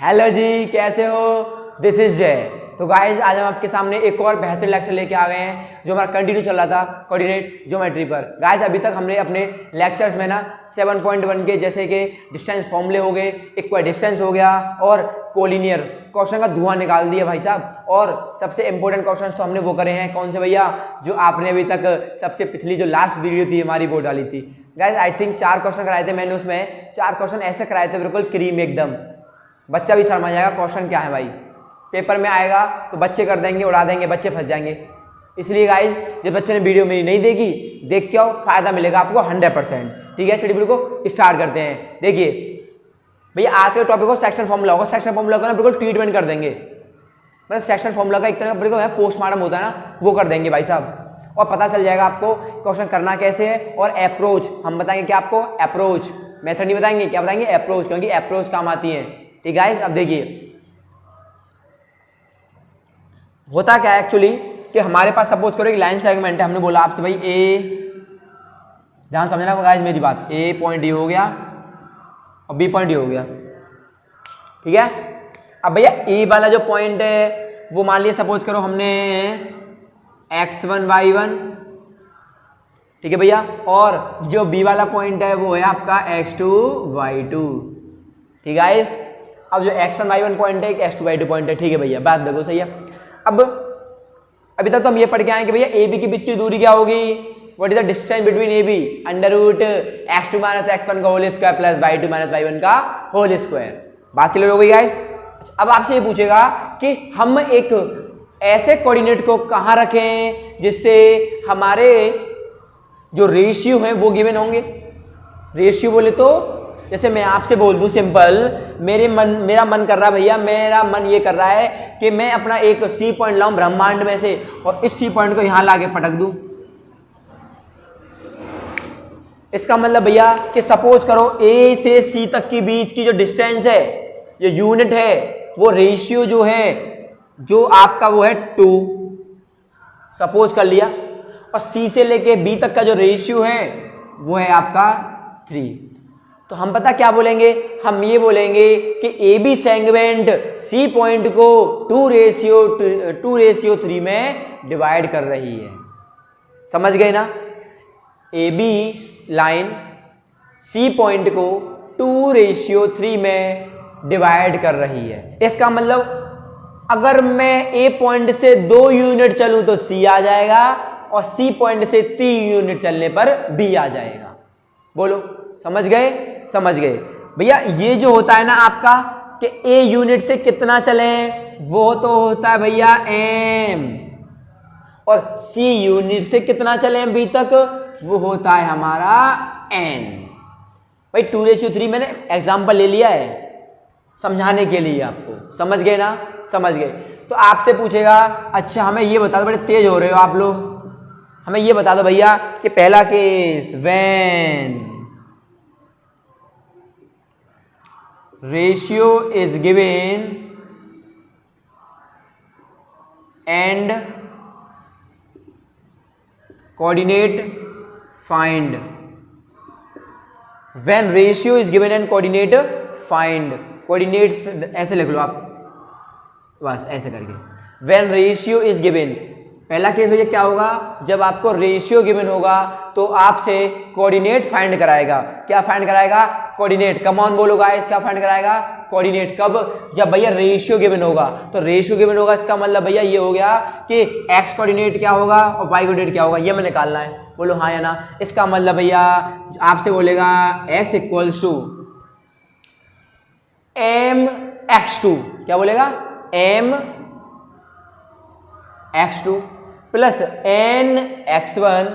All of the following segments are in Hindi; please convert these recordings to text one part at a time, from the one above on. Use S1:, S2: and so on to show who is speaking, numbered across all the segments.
S1: हेलो जी, कैसे हो? दिस इज जय। तो गाइज आज हम आपके सामने एक और बेहतरीन लेक्चर लेके आ गए हैं जो हमारा कंटिन्यू चल रहा था कोऑर्डिनेट ज्योमेट्री पर। गाइज अभी तक हमने अपने लेक्चर्स में ना 7.1 के जैसे कि डिस्टेंस फॉर्मूले हो गए, इक्वल डिस्टेंस हो गया और कोलिनियर क्वेश्चन का धुआं निकाल दिया भाई साहब। और सबसे इंपॉर्टेंट क्वेश्चन तो हमने वो करे हैं, कौन से भैया? जो आपने अभी तक सबसे पिछली जो लास्ट वीडियो थी हमारी वो डाली थी। गाइज आई थिंक 4 क्वेश्चन कराए थे मैंने, उसमें 4 क्वेश्चन ऐसे कराए थे बिल्कुल क्रीम एकदम, बच्चा भी शर्मा जाएगा क्वेश्चन क्या है भाई। पेपर में आएगा तो बच्चे कर देंगे, उड़ा देंगे, बच्चे फंस जाएंगे। इसलिए गाइज जब बच्चे ने वीडियो मेरी नहीं देखी, देख के आओ, फायदा मिलेगा आपको 100%। ठीक है, चलिए वीडियो को स्टार्ट करते हैं। देखिए भैया आज के टॉपिक को सेक्शन फॉर्मूला होगा। सेक्शन फॉर्मूला को ना बिल्कुल ट्रीटमेंट कर देंगे, मतलब सेक्शन फॉर्मूला का एक तरह का बिल्कुल पोस्टमार्टम होता है ना, वो कर देंगे भाई साहब। और पता चल जाएगा आपको क्वेश्चन करना कैसे है। और अप्रोच हम बताएंगे क्या आपको, अप्रोच, मेथड नहीं बताएंगे, क्या बताएंगे? अप्रोच, क्योंकि अप्रोच काम आती है। ठीक गाइस, अब देखिए होता क्या है एक्चुअली कि हमारे पास सपोज करो एक लाइन सेगमेंट है। हमने बोला आपसे भाई ए, ध्यान समझना गाइस मेरी बात, ए पॉइंट ये हो गया और बी पॉइंट ये हो गया। ठीक है, अब भैया ए वाला जो पॉइंट है वो मान लिया सपोज करो हमने x1 y1, ठीक है भैया, और जो बी वाला पॉइंट है वो है आपका x2 y2। ठीक है गाइस, अब जो x1 y1 पॉइंट है एक x2 y2 पॉइंट है। ठीक है भैया, बात देखो सही है। अब अभी तक तो हम ये पढ़ के आए कि भैया ए बी के बीच की दूरी क्या होगी, what is the distance between A B, under root x2 minus x1 का whole square plus y2 minus y1 का होल स्क्वायर। बात क्लियर हो गई गाइस? अब आपसे ये पूछेगा कि हम एक ऐसे कोऑर्डिनेट को कहाँ रखें जिससे हमारे जो रेशियो हैं वो गिवन होंगे। रेशियो बोले तो जैसे मैं आपसे बोल दूं सिंपल, मेरा मन कर रहा है भैया, मेरा मन ये कर रहा है कि मैं अपना एक सी पॉइंट लाऊं ब्रह्मांड में से और इस सी पॉइंट को यहां लाके पटक दूं। इसका मतलब भैया कि सपोज करो ए से सी तक के बीच की जो डिस्टेंस है, ये यूनिट है, वो रेशियो जो है जो आपका वो है 2 सपोज कर लिया, और सी से लेके बी तक का जो रेशियो है वो है आपका 3। तो हम पता क्या बोलेंगे, हम ये बोलेंगे कि A B segment C point को 2:3 में डिवाइड कर रही है। समझ गए ना? A B line C point को 2:3 में डिवाइड कर रही है। इसका मतलब अगर मैं ए पॉइंट से 2 यूनिट चलूं तो सी आ जाएगा, और सी पॉइंट से 3 यूनिट चलने पर बी आ जाएगा। बोलो समझ गए? समझ गए भैया। ये जो होता है ना आपका कि ए यूनिट से कितना चले, वो तो होता है भैया एम, और सी यूनिट से कितना चले बी तक, वो होता है हमारा एन। भाई 2:3 मैंने एग्जांपल ले लिया है समझाने के लिए आपको। समझ गए ना? समझ गए। तो आपसे पूछेगा अच्छा हमें ये बता दो, बड़े तेज हो रहे हो आप लोग, हमें ये बता दो भैया कि पहला case when ratio is given and coordinate find. When ratio is given and coordinate find, coordinates ऐसे लिख लो आप बस ऐसे करके। व्हेन रेशियो इज गिवन, पहला केस भैया क्या होगा, जब आपको रेशियो गिवन होगा तो आपसे कोऑर्डिनेट फाइंड कराएगा। क्या फाइंड कराएगा? कोऑर्डिनेट। कम ऑन बोलो गाइस, क्या फाइंड कराएगा? कोऑर्डिनेट। कब? जब भैया रेशियो गिवन होगा। तो रेशियो गिवन होगा इसका मतलब भैया ये हो गया कि एक्स कोऑर्डिनेट क्या होगा और वाई कोऑर्डिनेट क्या होगा, ये हमें निकालना है। बोलो हाँ या ना? इसका मतलब भैया आपसे बोलेगा x equals to M x2, क्या बोलेगा? M x2 plus N x1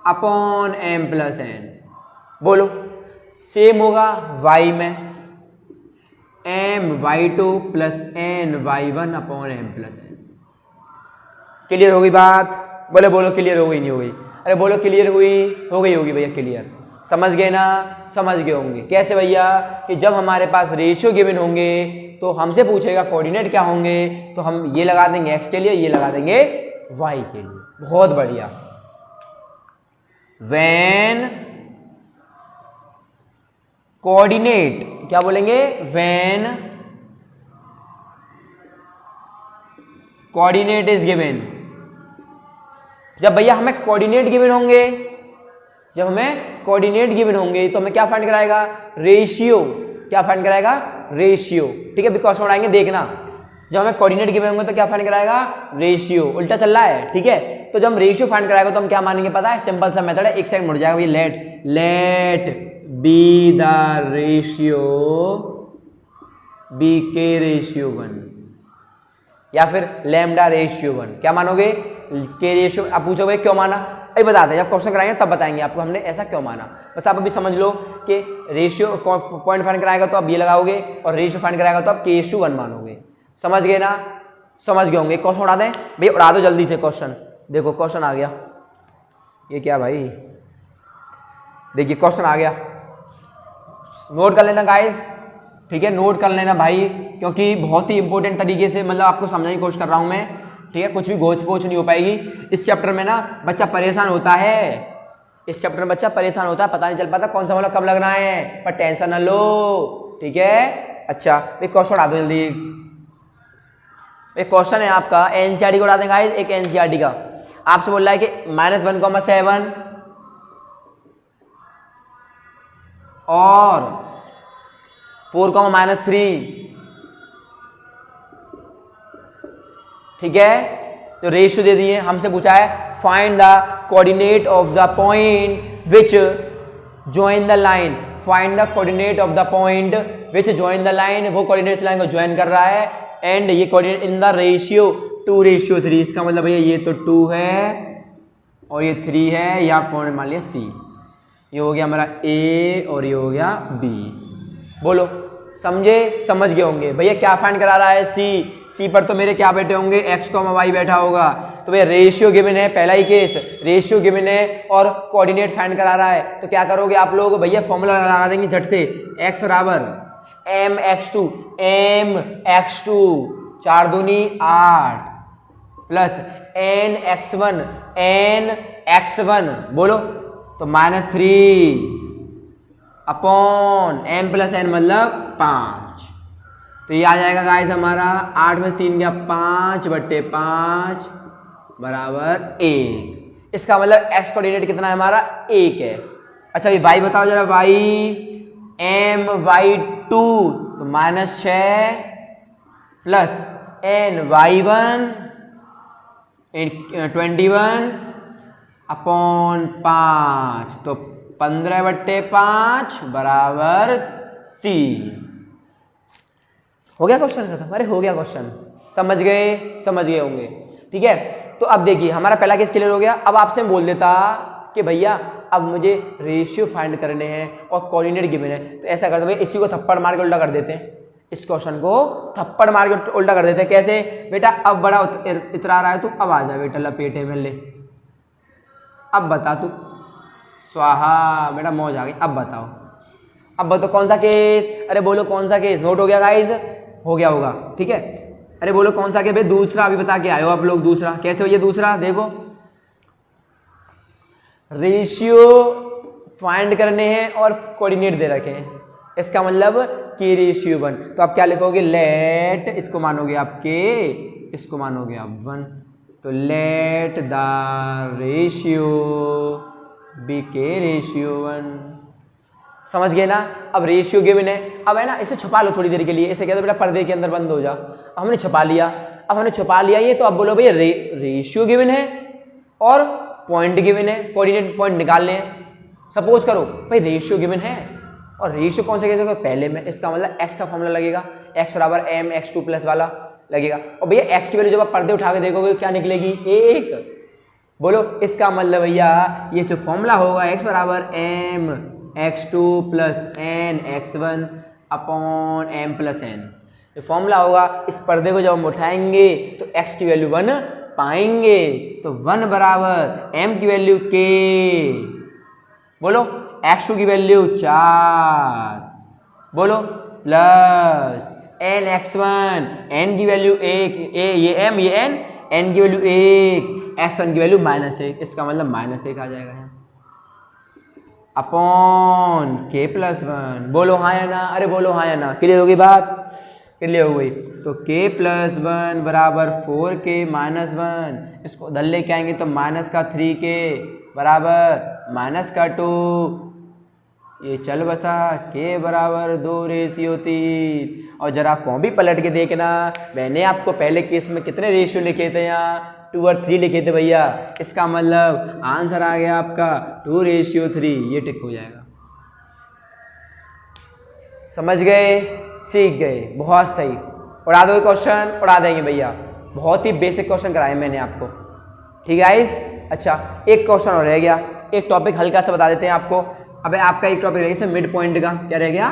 S1: upon M plus N. बोलो सेम होगा y में, M y2 plus N y1 upon M plus N. Clear हो गई बात? बोले बोलो क्लियर हो गई नहीं हो गई? अरे बोलो क्लियर हुई, हो गई होगी भैया क्लियर। समझ गए ना? समझ गए होंगे। कैसे भैया कि जब हमारे पास रेशियो गिवन होंगे तो हमसे पूछेगा कोऑर्डिनेट क्या होंगे, तो हम ये लगा देंगे एक्स के लिए, ये लगा देंगे वाई के लिए। बहुत बढ़िया। व्हेन कोऑर्डिनेट क्या बोलेंगे, व्हेन कोऑर्डिनेट इज गिवन। जब भैया हमें कोऑर्डिनेट गिवन होंगे, जब हमें कोऑर्डिनेट गिवन होंगे तो हमें क्या फाइंड कराएगा, रेशियो। क्या फाइंड कराएगा, रेशियो। ठीक है, बिकॉज उड़ाएंगे देखना, जब हमें कोऑर्डिनेट गिवन होंगे तो क्या फाइंड कराएगा, रेशियो। उल्टा चल रहा है, ठीक है। तो जब हम रेशियो फाइंड कराएगा तो हम क्या मानेंगे पता है, सिंपल सा मेथड है, एक सेकंड मुड़ जाएगा भैया। Let be the ratio be K ratio 1 या फिर लैम्डा रेशियो 1। क्या मानोगे, के रेशियो। आप पूछोगे क्यों माना, अभी बताते हैं, जब क्वेश्चन कराएंगे तब बताएंगे आपको हमने ऐसा क्यों माना। बस आप अभी समझ लो कि रेशियो पॉइंट फाइंड कराएगा तो आप ये लगाओगे और रेशियो फाइंड कराएगा तो आप k/1 मानोगे। समझ गए ना, समझ गए होंगे। क्वेश्चन उड़ा दें भैया, उड़ा दो जल्दी से क्वेश्चन। देखो क्वेश्चन आ गया, ये क्या भाई, देखिए क्वेश्चन आ गया, नोट कर लेना गाइस। ठीक है, नोट कर लेना भाई, क्योंकि बहुत ही इंपॉर्टेंट तरीके से मतलब आपको समझाने की कोशिश कर रहा हूं मैं। ठीक है, कुछ भी गोच पोच नहीं हो पाएगी इस चैप्टर में ना। बच्चा परेशान होता है, इस चैप्टर में बच्चा परेशान होता है, पता नहीं चल पाता कौन सा वाला कब लगना है, पर टेंशन न लो। ठीक है, अच्छा एक क्वेश्चन उड़ा दो जल्दी। एक क्वेश्चन है आपका एनसीईआरटी को उड़ा देंगे गाइस। एक एनसीईआरटी का आपसे बोल रहा है कि -1,7 और 4,-3। ठीक है, तो रेशियो दे दिए, हमसे पूछा है find the coordinate of the point which join the line. Find the coordinate of the point which join the line, वो कोऑर्डिनेट लाइन को ज्वाइन कर रहा है, एंड ये कोऑर्डिनेट इन द रेशियो 2:3। इसका मतलब भैया ये तो 2 है और ये 3 है, या पॉइंट मान लिया C। ये हो गया हमारा A और ये हो गया B। बोलो समझे, समझ गए होंगे भैया। क्या फाइंड करा रहा है, C पर तो मेरे क्या बैठे होंगे, x, y बैठा होगा। तो भैया रेशियो गिवन है, पहला ही केस रेशियो गिवन है और कोऑर्डिनेट फाइंड करा रहा है। तो क्या करोगे आप लोग, भैया फॉर्मूला लगा देंगे झट से, x बराबर mx2 4 दूनी 8 प्लस nx1 बोलो तो -3 अपॉन m + n मतलब 5। तो ये आ जाएगा गाइस हमारा 8 में 3 गया 5/5 बराबर 1। इसका मतलब x कोऑर्डिनेट कितना है हमारा, 1 है। अच्छा ये y बताओ जरा, y my2 तो -6 प्लस ny1 21 अपॉन 5 तो 15/5 बराबर 3। हो गया क्वेश्चन खत्म। अरे हो गया क्वेश्चन, समझ गए होंगे। ठीक है, तो अब देखिए हमारा पहला केस क्लियर हो गया। अब आपसे मैं बोल देता कि भैया अब मुझे रेशियो फाइंड करने हैं और कोऑर्डिनेट गिवन है, तो ऐसा करते भैया इसी को थप्पड़ मार के उल्टा कर देते हैं। इस क्वेश्चन को थप्पड़ मार के उल्टा कर देते हैं। कैसे बेटा, अब बड़ा इतरा रहा है तू, अब आ जा बेटा लपेटे में ले, अब बता तू, स्वाहा बेटा मौज आ गई। अब बताओ, अब बताओ कौन सा केस, अरे बोलो कौन सा केस। नोट हो गया गाइस, हो गया होगा। ठीक है, अरे बोलो कौन सा केस भाई, दूसरा अभी बता के आए हो आप लोग। दूसरा कैसे हो, ये दूसरा देखो, रेशियो फाइंड करने हैं और कोऑर्डिनेट दे रखे हैं, इसका मतलब k/1। तो आप क्या लिखोगे, लेट, इसको मानोगे आप k, इसको मानोगे आप 1। तो let the ratio B k/1। समझ गए ना। अब रेशियो गिवन है, अब है ना इसे छुपा लो थोड़ी देर के लिए, इसे कहते बेटा पर्दे के अंदर बंद हो जा। अब हमने छुपा लिया, ये तो अब बोलो भैया रेशियो गिवन है और पॉइंट गिवन है, कोऑर्डिनेट पॉइंट निकालने हैं। सपोज करो भाई रेशियो गिवन है और रेशियो कौन से केस, पहले में, इसका मतलब x का फॉर्मूला लगेगा, x बराबर mx2 प्लस वाला लगेगा। और भैया x की वैल्यू जब आप पर्दे उठा के देखोगे क्या निकलेगी, 1। बोलो इसका मतलब भैया ये जो फॉर्मूला होगा x बराबर mx2 plus nx1 upon m plus n, जो फॉर्मूला होगा इस पर्दे को जब हम उठाएंगे तो x की वैल्यू 1 पाएंगे। तो 1 बराबर m की वैल्यू k, बोलो x2 की वैल्यू 4, बोलो प्लस nx1, n की वैल्यू 1, ये m ये n, n की वैल्यू 1, x1 की वैल्यू -1, इसका मतलब -1 आ जाएगा यहाँ। अपॉन के प्लस वन। बोलो हाँ या ना, अरे बोलो हाँ या ना। क्लियर होगी बात? क्लियर हो गई। तो के प्लस वन बराबर 4k माइनस वन, इसको उधर लेके आएंगे तो माइनस का 3k बराबर माइनस का 2, ये चल बसा के बराबर 2:3। और जरा कॉपी पलट के देखना, मैंने आपको पहले केस में कितने रेशियो लिखे थे, यहाँ 2 और 3 लिखे थे भैया। इसका मतलब आंसर आ गया आपका 2:3। ये टिक हो जाएगा। समझ गए, सीख गए, बहुत सही। उड़ा दोगे क्वेश्चन? उड़ा देंगे भैया, बहुत ही बेसिक क्वेश्चन कराए मैंने आपको। ठीक है गाइस? अच्छा, एक क्वेश्चन और रह गया, एक टॉपिक हल्का सा बता देते हैं आपको। अबे आपका एक टॉपिक रह गया मिड पॉइंट का, क्या रह गया?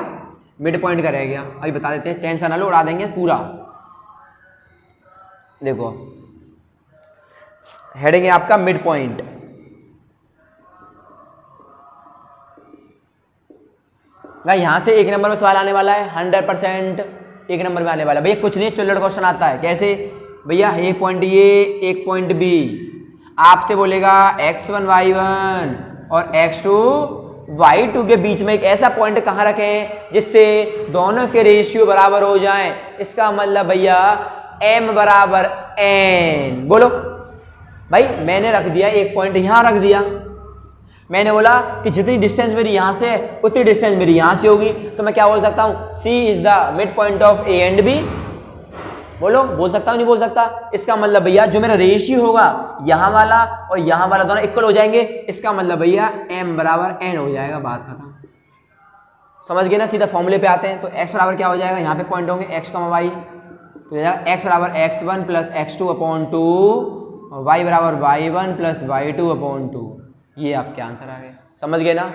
S1: मिड पॉइंट का रह गया। अभी बता देते हैं, टेंशन ना लो, उड़ा देंगे पूरा। देखो हेडिंग है आपका मिड पॉइंट। भाई यहां से एक नंबर में सवाल आने वाला है, 100% एक नंबर में आने वाला है भैया। कुछ नहीं, चुल्लड़ क्वेश्चन आता है। कैसे भैया? एक पॉइंट ये, एक पॉइंट बी, आपसे बोलेगा x1 y1 और x2 y2 के बीच में एक ऐसा पॉइंट कहाँ रखें जिससे दोनों के रेशियो बराबर हो जाएं। इसका मतलब भैया m बराबर n। बोलो भाई, मैंने रख दिया एक पॉइंट यहां रख दिया। मैंने बोला कि जितनी डिस्टेंस मेरी यहां से उतनी डिस्टेंस मेरी यहां से होगी, तो मैं क्या बोल सकता हूं? C is the mid point of A and B। बोलो, बोल सकता हूं नहीं बोल सकता? इसका मतलब भैया जो मेरा रेशियो होगा यहाँ वाला और यहाँ वाला दोनों इक्वल हो जाएंगे। इसका मतलब भैया m बराबर n हो जाएगा। बात खत्म। समझ गए ना? सीधा फॉर्मूले पे आते हैं। तो x बराबर क्या हो जाएगा? यहाँ पे पॉइंट होंगे x, y, तो x बराबर x1 प्लस x2 अपॉन 2 और y बराबर y1 प्लस y2 अपॉन 2। ये आपके आंसर आ गए। समझ गए ना?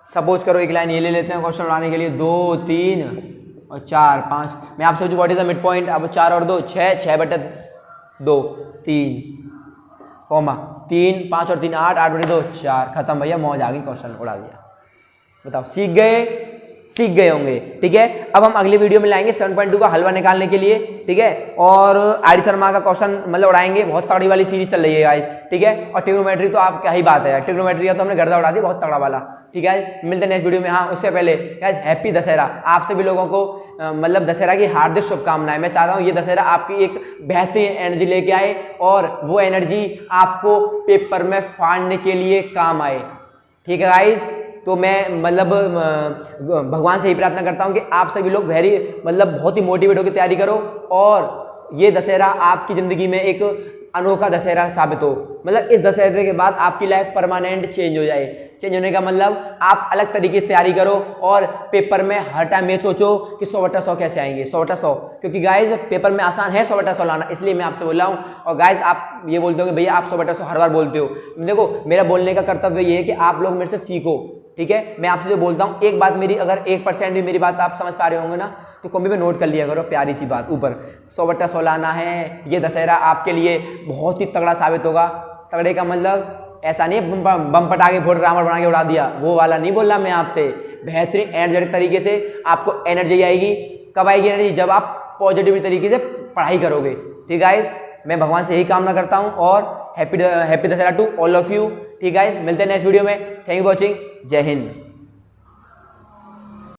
S1: सपोज करो एक लाइन ये ले लेते हैं क्वेश्चन बनाने के लिए, 2 3 और 4 5। मैं आपसे पूछूं what is the mid point? अब 4 और 2 6, 6/2 3 कॉमा 3, 5 और 3 8, 8/2 4। खत्म भैया, मौज आ गई, क्वेश्चन उड़ा दिया। बताओ, सीख गए? सीख गए होंगे। ठीक है, अब हम अगली वीडियो में लाएंगे 7.2 का हलवा निकालने के लिए। ठीक है, और आर शर्मा का क्वेश्चन मतलब उड़ाएंगे। बहुत तगड़ी वाली सीरीज चल रही है गाइस। ठीक है, और ट्रिग्नोमेट्री तो आप क्या ही बात है यार, ट्रिग्नोमेट्री का तो हमने गर्दा उड़ा दी, बहुत तगड़ा वाला। ठीक है, मिलते हैं नेक्स्ट वीडियो में। हाँ, उससे पहले गाइस हैप्पी दशहरा। आप सभी लोगों को मतलब दशहरा की हार्दिक शुभकामनाएं। मैं चाहता हूँ ये दशहरा आपकी एक बेहतरीन एनर्जी लेके आए और वो एनर्जी आपको पेपर में फाड़ने के लिए काम आए। ठीक है गाइस, तो मैं मतलब भगवान से ही प्रार्थना करता हूँ कि आप सभी लोग बहुत ही मोटिवेट होकर तैयारी करो और ये दशहरा आपकी ज़िंदगी में एक अनोखा दशहरा साबित हो। मतलब इस दशहरे के बाद आपकी लाइफ परमानेंट चेंज हो जाए। चेंज होने का मतलब आप अलग तरीके से तैयारी करो और पेपर में हर टाइम ये सोचो कि 100/100 कैसे आएंगे, 100/100। क्योंकि गाइज पेपर में आसान है 100/100 लाना, इसलिए मैं आपसे बोल रहा हूँ। और गाइज आप ये बोलते हो कि भैया आप 100/100 हर बार बोलते हो। देखो, मेरा बोलने का कर्तव्य ये है कि आप लोग मेरे से सीखो। ठीक है, मैं आपसे जो बोलता हूँ, एक बात मेरी, अगर 1% भी मेरी बात आप समझ पा रहे होंगे ना, तो कॉपी पे नोट कर लिया करो। प्यारी सी बात ऊपर 100/100 लाना है। ये दशहरा आपके लिए बहुत ही तगड़ा साबित होगा। तगड़े का मतलब ऐसा नहीं बम पटाखे फोड़ रावण बना के उड़ा दिया, वो वाला नहीं बोल रहा मैं आपसे। बेहतरीन एनर्जेटिक तरीके से आपको एनर्जी आएगी। कब आएगी एनर्जी? जब आप पॉजिटिव तरीके से पढ़ाई करोगे। ठीक गाइज, मैं भगवान से यही कामना करता हूँ और happy Dussehra to all of you. ठीक गाइज, मिलते हैं नेक्स्ट वीडियो में। Thank you for watching. जय हिंद।